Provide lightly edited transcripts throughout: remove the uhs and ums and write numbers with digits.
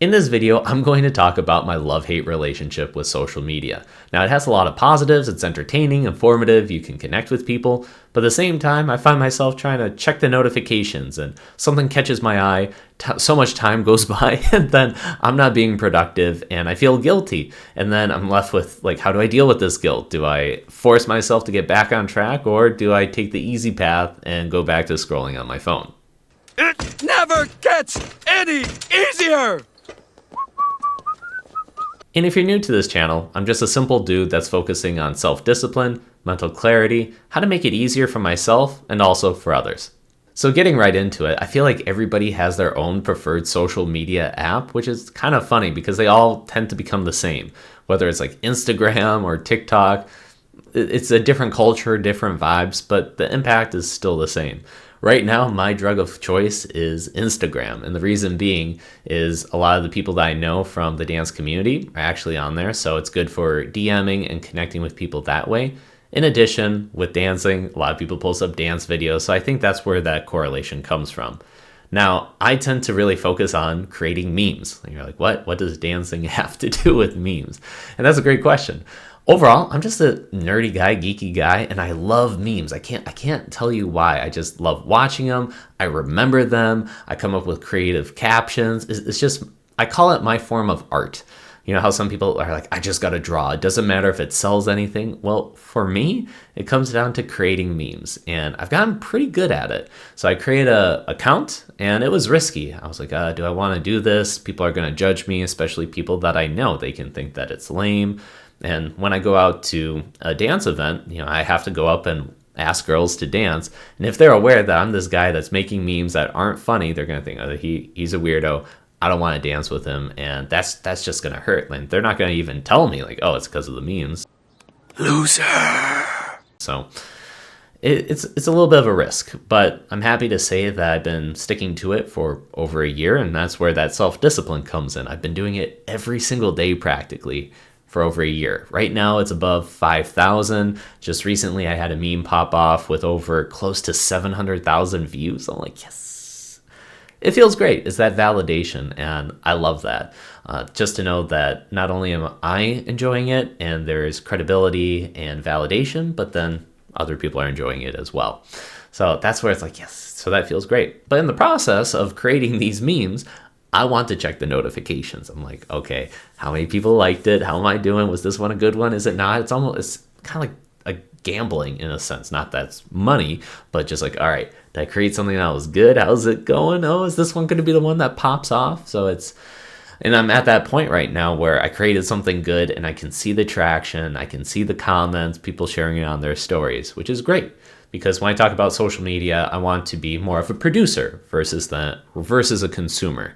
In this video, I'm going to talk about my love-hate relationship with social media. Now, it has a lot of positives, it's entertaining, informative, you can connect with people, but at the same time, I find myself trying to check the notifications and something catches my eye, so much time goes by, and then I'm not being productive and I feel guilty. And then I'm left with, like, how do I deal with this guilt? Do I force myself to get back on track, or do I take the easy path and go back to scrolling on my phone? It never gets any easier! And if you're new to this channel, I'm just a simple dude that's focusing on self-discipline, mental clarity, how to make it easier for myself and also for others. So getting right into it, I feel like everybody has their own preferred social media app, which is kind of funny because they all tend to become the same. Whether it's like Instagram or TikTok, it's a different culture, different vibes, but the impact is still the same. Right now, my drug of choice is Instagram. And the reason being is a lot of the people that I know from the dance community are actually on there. So it's good for DMing and connecting with people that way. In addition, with dancing, a lot of people post up dance videos. So I think that's where that correlation comes from. Now, I tend to really focus on creating memes. And you're like, what? What does dancing have to do with memes? And that's a great question. Overall, I'm just a nerdy guy, geeky guy, and I love memes. I can't tell you why. I just love watching them. I remember them. I come up with creative captions. It's just, I call it my form of art. You know how some people are like, I just got to draw. It doesn't matter if it sells anything. Well, for me, it comes down to creating memes, and I've gotten pretty good at it. So I created an account, and it was risky. I was like, do I want to do this? People are going to judge me, especially people that I know. They can think that it's lame. And when I go out to a dance event, I have to go up and ask girls to dance. And if they're aware that I'm this guy that's making memes that aren't funny, they're going to think, oh, he's a weirdo. I don't want to dance with him. And that's just going to hurt. Like, they're not going to even tell me, like, oh, it's because of the memes. Loser! So it's a little bit of a risk, but I'm happy to say that I've been sticking to it for over a year. And that's where that self-discipline comes in. I've been doing it every single day practically for over a year. Right now it's above 5,000. Just recently I had a meme pop off with over close to 700,000 views. I'm like, yes. It feels great. It's that validation, and I love that. Just to know that not only am I enjoying it and there's credibility and validation, but then other people are enjoying it as well. So that's where it's like, yes, so that feels great. But in the process of creating these memes, I want to check the notifications. I'm like, okay, how many people liked it? How am I doing? Was this one a good one? Is it not? It's kind of like a gambling in a sense. Not that it's money, but just like, all right, did I create something that was good? How's it going? Oh, is this one going to be the one that pops off? And I'm at that point right now where I created something good and I can see the traction. I can see the comments, people sharing it on their stories, which is great. Because when I talk about social media, I want to be more of a producer versus a consumer.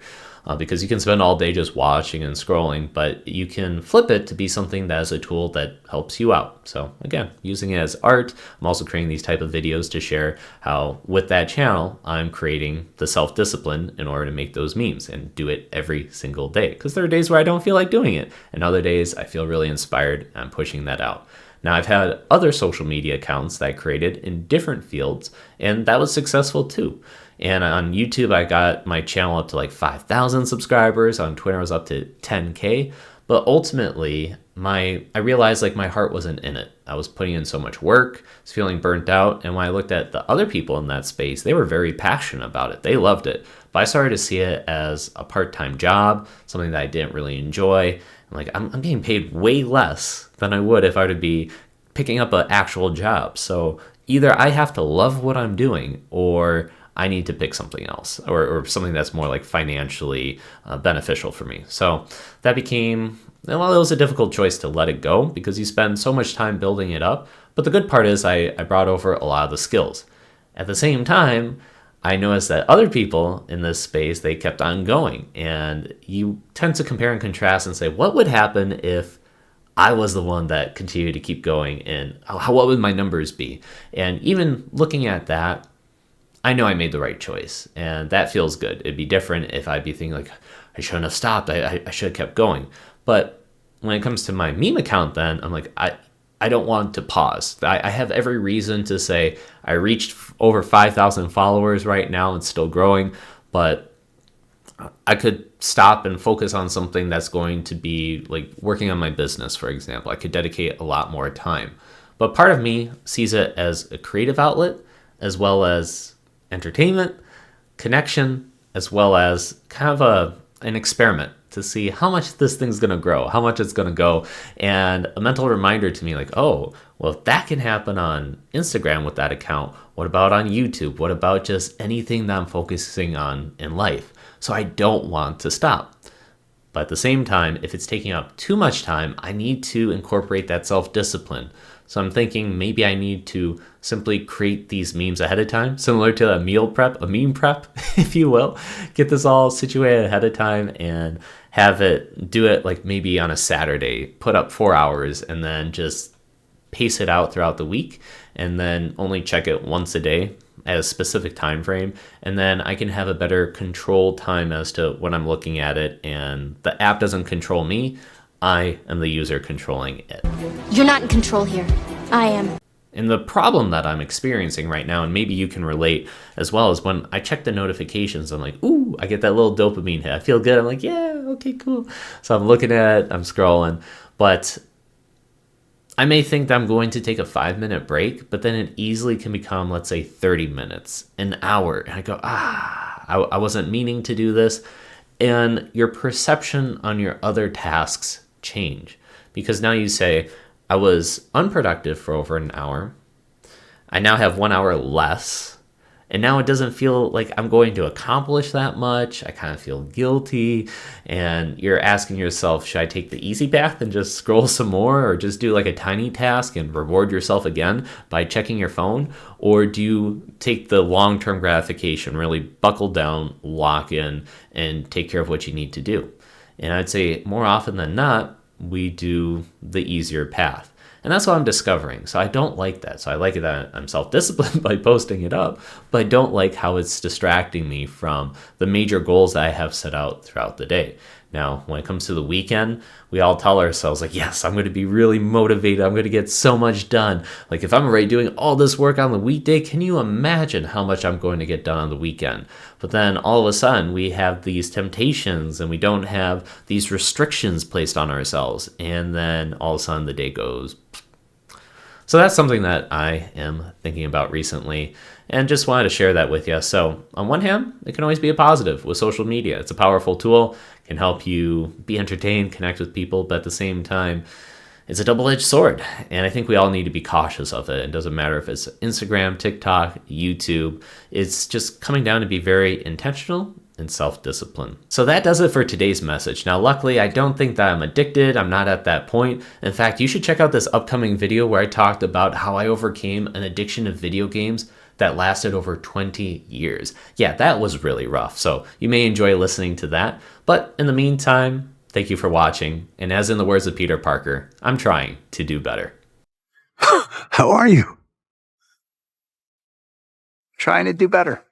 Because you can spend all day just watching and scrolling, but you can flip it to be something that is a tool that helps you out. So again, using it as art. I'm also creating these type of videos to share how with that channel, I'm creating the self-discipline in order to make those memes and do it every single day. Because there are days where I don't feel like doing it, and other days I feel really inspired and I'm pushing that out. Now, I've had other social media accounts that I created in different fields, and that was successful too. And on YouTube, I got my channel up to like 5,000 subscribers. On Twitter, I was up to 10K. But ultimately, I realized like my heart wasn't in it. I was putting in so much work, I was feeling burnt out. And when I looked at the other people in that space, they were very passionate about it. They loved it. But I started to see it as a part-time job, something that I didn't really enjoy. I'm getting paid way less than I would if I were to be picking up an actual job. So either I have to love what I'm doing, or I need to pick something else, or something that's more like financially beneficial for me. So that became, well, it was a difficult choice to let it go because you spend so much time building it up. But the good part is I brought over a lot of the skills. At the same time, I noticed that other people in this space, they kept on going. And you tend to compare and contrast and say, what would happen if I was the one that continued to keep going, and what would my numbers be? And even looking at that, I know I made the right choice, and that feels good. It'd be different if I'd be thinking like, I shouldn't have stopped. I should have kept going. But when it comes to my meme account, then I'm like, I don't want to pause. I have every reason to say I reached over 5,000 followers right now and still growing, but I could stop and focus on something that's going to be like working on my business, for example. I could dedicate a lot more time. But part of me sees it as a creative outlet, as well as entertainment, connection, as well as kind of an experiment to see how much this thing's going to grow, how much it's going to go, and a mental reminder to me like, oh, well, if that can happen on Instagram with that account, what about on YouTube? What about just anything that I'm focusing on in life? So I don't want to stop. But at the same time, if it's taking up too much time, I need to incorporate that self-discipline. So I'm thinking maybe I need to simply create these memes ahead of time, similar to a meal prep, a meme prep, if you will. Get this all situated ahead of time and do it like maybe on a Saturday, put up 4 hours and then just pace it out throughout the week and then only check it once a day at a specific time frame. And then I can have a better control time as to when I'm looking at it, and the app doesn't control me. I am the user controlling it. You're not in control here. I am. And the problem that I'm experiencing right now, and maybe you can relate as well, is when I check the notifications, I'm like, ooh, I get that little dopamine hit. I feel good. I'm like, yeah, okay, cool. So I'm looking at it, I'm scrolling, but I may think that I'm going to take a 5-minute break, but then it easily can become, let's say, 30 minutes, an hour. And I go, I wasn't meaning to do this. And your perception on your other tasks change, because now you say, I was unproductive for over an hour. I now have 1 hour less. And now it doesn't feel like I'm going to accomplish that much. I kind of feel guilty. And you're asking yourself, should I take the easy path and just scroll some more, or just do like a tiny task and reward yourself again by checking your phone? Or do you take the long-term gratification, really buckle down, lock in, and take care of what you need to do? And I'd say more often than not, we do the easier path. And that's what I'm discovering. So I don't like that. So I like that I'm self-disciplined by posting it up, but I don't like how it's distracting me from the major goals that I have set out throughout the day. Now, when it comes to the weekend, we all tell ourselves like, yes, I'm going to be really motivated. I'm going to get so much done. Like if I'm already doing all this work on the weekday, can you imagine how much I'm going to get done on the weekend? But then all of a sudden we have these temptations and we don't have these restrictions placed on ourselves. And then all of a sudden the day goes. So that's something that I am thinking about recently and just wanted to share that with you. So on one hand, it can always be a positive with social media. It's a powerful tool, can help you be entertained, connect with people, but at the same time, it's a double-edged sword. And I think we all need to be cautious of it. It doesn't matter if it's Instagram, TikTok, YouTube. It's just coming down to be very intentional and self-discipline. So that does it for today's message. Now, luckily, I don't think that I'm addicted. I'm not at that point. In fact, you should check out this upcoming video where I talked about how I overcame an addiction of video games that lasted over 20 years. Yeah, that was really rough. So you may enjoy listening to that. But in the meantime, thank you for watching. And as in the words of Peter Parker, I'm trying to do better. How are you? Trying to do better.